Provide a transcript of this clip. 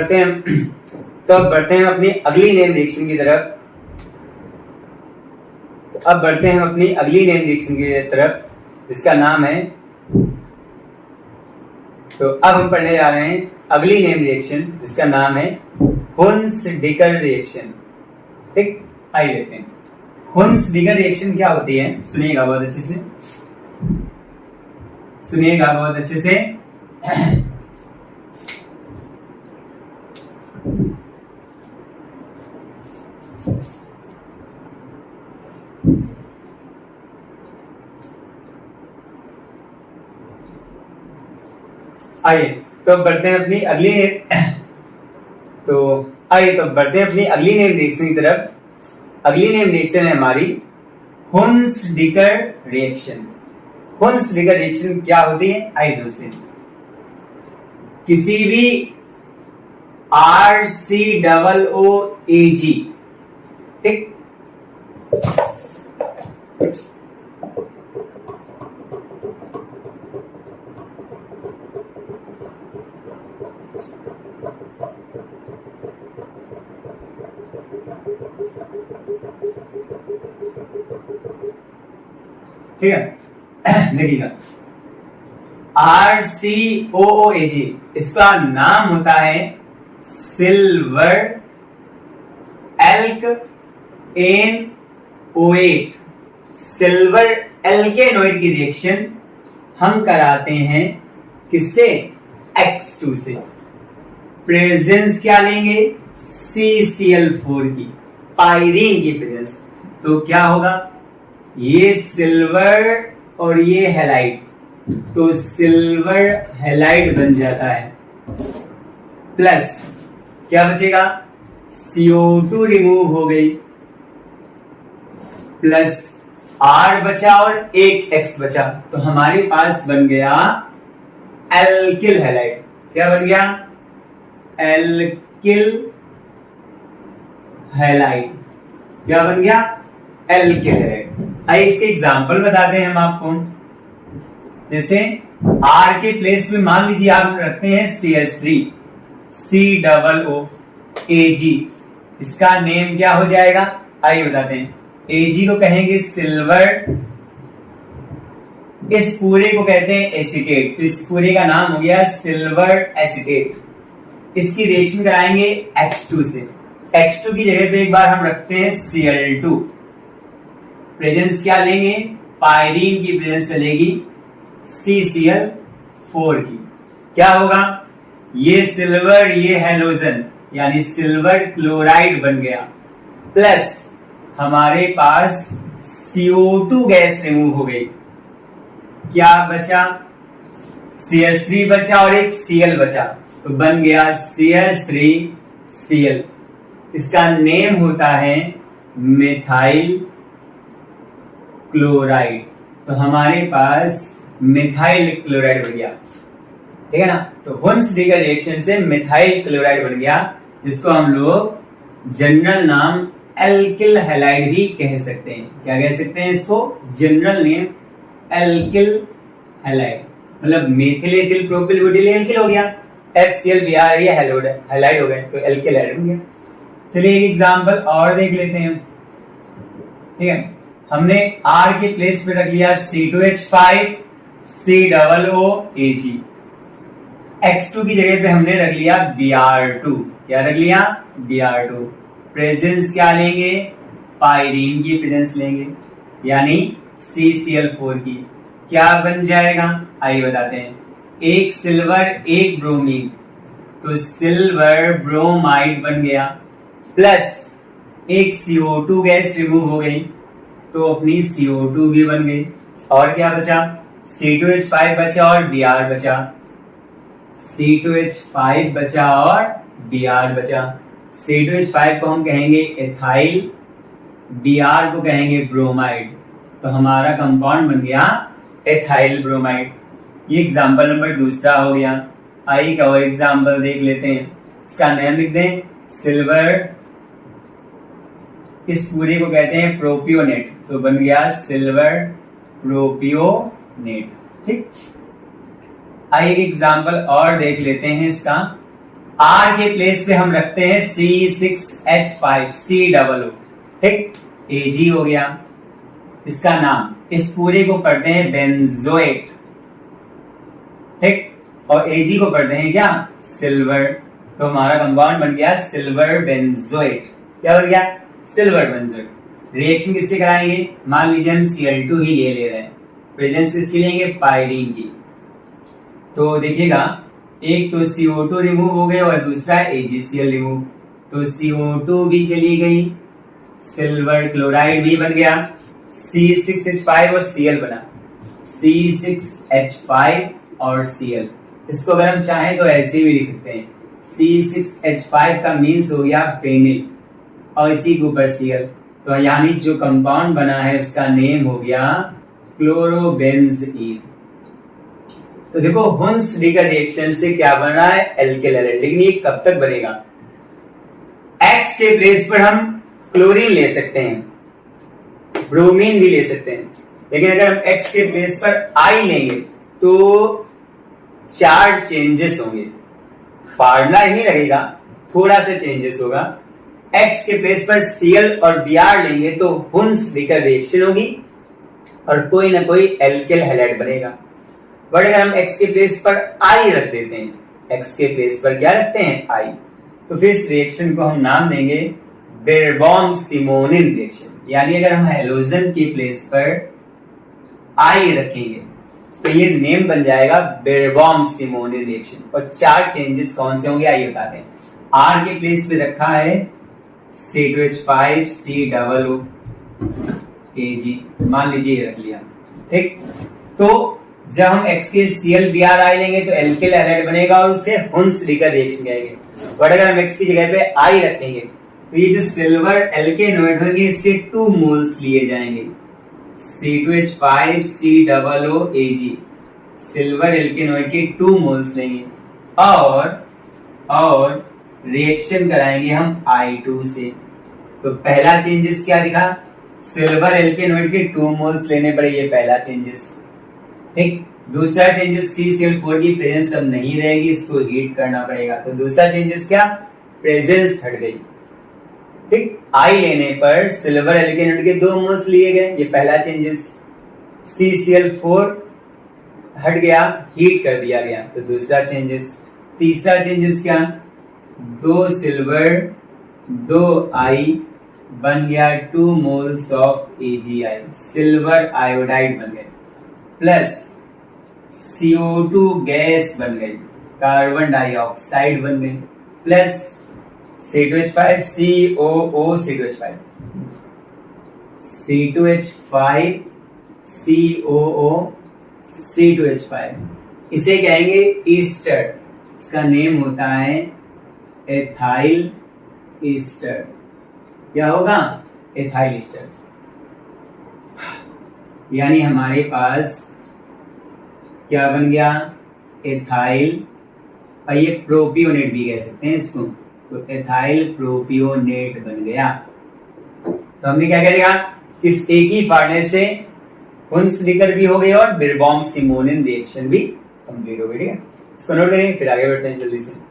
बढ़ते हैं तो अब बढ़ते हैं अपनी अगली नेम रिएक्शन की तरफ। अब बढ़ते हैं अपनी अगली नेम रिएक्शन की तरफ जिसका नाम है, तो अब हम पढ़ने जा रहे हैं अगली नेम रिएक्शन जिसका नाम है हुन्स-डिकर रिएक्शन। ठीक, आइए देखते हैं हुन्स-डिकर रिएक्शन क्या होती है। सुनिएगा बहुत अच्छे से, सुनिएगा बहुत अच्छे से। आइए तो बढ़ते हैं अपनी अगली बढ़ते हैं अपनी अगली नेम रिएक्शन की तरफ। अगली नेम रिएक्शन है हमारी हुन्स-डिकर रिएक्शन। हुन्स-डिकर रिएक्शन क्या होती है, आइए समझते हैं। किसी भी RCOOAG, ठीक, ठीक है, देखिएगा RCOOAG इसका नाम होता है सिल्वर एल्केनोएट। सिल्वर एल्केनोएट की रिएक्शन हम कराते हैं किससे, X2 से। प्रेजेंस क्या लेंगे, CCl4 की, पायरीन की प्रेजेंस। तो क्या होगा, ये सिल्वर और ये हैलाइड, तो सिल्वर हैलाइड बन जाता है। प्लस क्या बचेगा, CO2 रिमूव हो गई, प्लस R बचा और एक X बचा, तो हमारे पास बन गया एल्किल हैलाइड। क्या बन गया, एल्किल हैलाइड। क्या बन गया, एल्किल हैलाइड। आइए इसके एग्जाम्पल बताते हैं हम आपको। जैसे R के प्लेस में मान लीजिए आप रखते हैं CH3 COOAG, इसका नेम क्या हो जाएगा, आइए बताते हैं। Ag को कहेंगे सिल्वर, इस पूरे को कहते हैं एसीटेट, तो इस पूरे का नाम हो गया सिल्वर एसीटेट। इसकी रिएक्शन कराएंगे X2 से। X2 की जगह पे एक बार हम रखते हैं Cl2। प्रेजेंस क्या लेंगे, पायरीन की प्रेजेंस चलेगी CCl4 की। क्या होगा, ये सिल्वर ये हैलोजन यानी सिल्वर क्लोराइड बन गया, प्लस हमारे पास CO2 गैस रिमूव हो गई। क्या बचा, CH3 बचा और एक Cl बचा, तो बन गया CH3Cl। इसका नेम होता है मिथाइल क्लोराइड। तो हमारे पास मिथाइल क्लोराइड बन गया, ठीक है ना। तो हुन्स-डिकर रिएक्शन से मिथाइल क्लोराइड बन गया, जिसको हम लोग जनरल नाम एल्किल हैलाइड भी कह सकते हैं। क्या कह सकते हैं इसको, जनरल नेम एल्किल हैलाइड। मतलब methyl ethyl propyl butyl alkyl हो गया, FCl ये हैलाइड हो गए, तो एल्किल हैलाइड हो गया। चलिए एक एग्जांपल और देख लेते हैं। ठीक है, हमने R के प्लेस पे रख लिया C2H5 COOAG। X2 की जगह पे हमने रख लिया Br2। क्या रख लिया, Br2। प्रेजेंस क्या लेंगे, पायरीन की प्रेजेंस लेंगे, यानी CCl4 की। क्या बन जाएगा, आइए बताते हैं। एक सिल्वर एक ब्रोमीन, तो सिल्वर ब्रोमाइड बन गया, प्लस एक CO2 गैस रिमूव हो गई, तो अपनी CO2 भी बन गई। और क्या बचा, C2H5 बचा और Br बचा। C2H5 बचा और Br बचा। C2H5 को हम कहेंगे एथाइल, Br को कहेंगे ब्रोमाइड, तो हमारा कंपाउंड बन गया एथाइल ब्रोमाइड। ये एग्जाम्पल नंबर दूसरा हो गया। आइए का और एग्जाम्पल देख लेते हैं। इसका नाम लिख दें सिल्वर, इस पूरे को कहते हैं प्रोपियोनेट, तो बन गया सिल्वर प्रोपियोनेट। ठीक, आइए एग्जाम्पल और देख लेते हैं इसका। आर के प्लेस पे हम रखते हैं C6H5 COO, ठीक, Ag हो गया इसका नाम। इस पूरे को पढ़ते हैं बेंजोएट, ठीक, और Ag को पढ़ते हैं क्या, सिल्वर। तो हमारा कंपाउंड बन गया सिल्वर बेंजोएट। क्या बन गया, सिल्वर बेंजोएट। रिएक्शन किससे कराएंगे, मान लीजिए हम Cl2 ही ले रहे हैं, प्रेजेंस किसकी लेंगे, पायरीन की। तो देखिएगा एक तो CO2 रिमूव हो गया और दूसरा AgCl रिमूव, तो CO2 भी चली गई, सिल्वर क्लोराइड भी बन गया, C6H5 और Cl बना, C6H5 और Cl। इसको अगर हम चाहें तो ऐसे भी लिख सकते हैं, C6H5 का मीन्स हो गया फेनिल और इसी के ऊपर Cl, तो यानी जो कंपाउंड बना है उसका नेम हो गया क्लोरोबेंजीन। तो देखो हुन्स-डीगर रिएक्शन से क्या बन रहा है, एल्किल हैलाइड। लेकिन ये कब तक बनेगा, X के प्लेस पर हम क्लोरीन ले सकते हैं, ब्रोमीन भी ले सकते हैं, लेकिन अगर हम X के प्लेस पर I लेंगे तो 4 चेंजेस होंगे, फार्मूला ही लगेगा, थोड़ा सा चेंजेस होगा। X के प्लेस पर Cl और Br लेंगे तो हुन्स-डीगर रिएक्शन होगी और कोई ना कोई एल्किल हैलाइड बनेगा। बट अगर हम X के प्लेस पर I रख देते हैं, X के प्लेस पर क्या रखते हैं, I, तो फिर इस रिएक्शन को हम नाम देंगे बेरबॉम-सिमोनिन रिएक्शन। यानी अगर हम हैलोजन के प्लेस पर I रखेंगे तो ये नेम बन जाएगा बेरबॉम-सिमोनिन रिएक्शन। और 4 चेंजेस कौन से होंगे आइए बताते हैं। R के प्लेस पे रखा है C2H5 COO Ag, मान लीजिए ये रख लिया, ठीक। तो जब हम X के ClBrI लेंगे तो एल्किल हैलाइड बनेगा और उससे हुन्स-डीगर रिएक्शन कहेंगे। बट अगर हम X की जगह पे I रखेंगे तो ये जो सिल्वर एल्केनोइड होंगे इसके 2 मोल्स लिए जाएंगे, C2H5 COO Ag, सिल्वर एल्केनोइड के 2 मोल्स लेंगे और रिएक्शन कराएंगे हम I2 से। तो पहला चेंजेस क्या दिखा, सिल्वर एल्केनोइड के 2 मोल्स लेने पड़े, ये पहला चेंजेस, ठीक। दूसरा चेंजेस CCl4 की प्रेजेंस अब नहीं रहेगी, इसको हीट करना पड़ेगा। तो दूसरा चेंजेस क्या, प्रेजेंस हट गई, ठीक। I लेने पर सिल्वर एल्केनोइड के 2 मोल्स लिए गए, ये पहला चेंजेस। CCl4 हट गया, हीट कर दिया गया, तो दूसरा चेंजेस। तीसरा चेंजेस क्या, 2 सिल्वर 2 I बन गया 2 moles of AgI, silver iodide बन गए, प्लस CO2 गैस बन गई, कार्बन डाइऑक्साइड बन गई, plus C2H5 COO C2H5 C2H5 COO C2H5, इसे कहेंगे ईस्टर, इसका नेम होता है एथाइल ईस्टर। क्या होगा, एथाइल ईस्टर। यानी हमारे पास क्या बन गया, एथाइल, और ये प्रोपियोनेट भी कह सकते हैं इसको, तो एथाइल प्रोपियोनेट बन गया। तो हमने क्या कह दिया, इस एक ही फाड़ने से हुन्स-डीगर भी हो गई और बेरबॉम-सिमोनिन रिएक्शन भी कंप्लीट हो गई, ठीक है। इसको नोट करेंगे, फिर आगे बढ़ते हैं जल्दी से।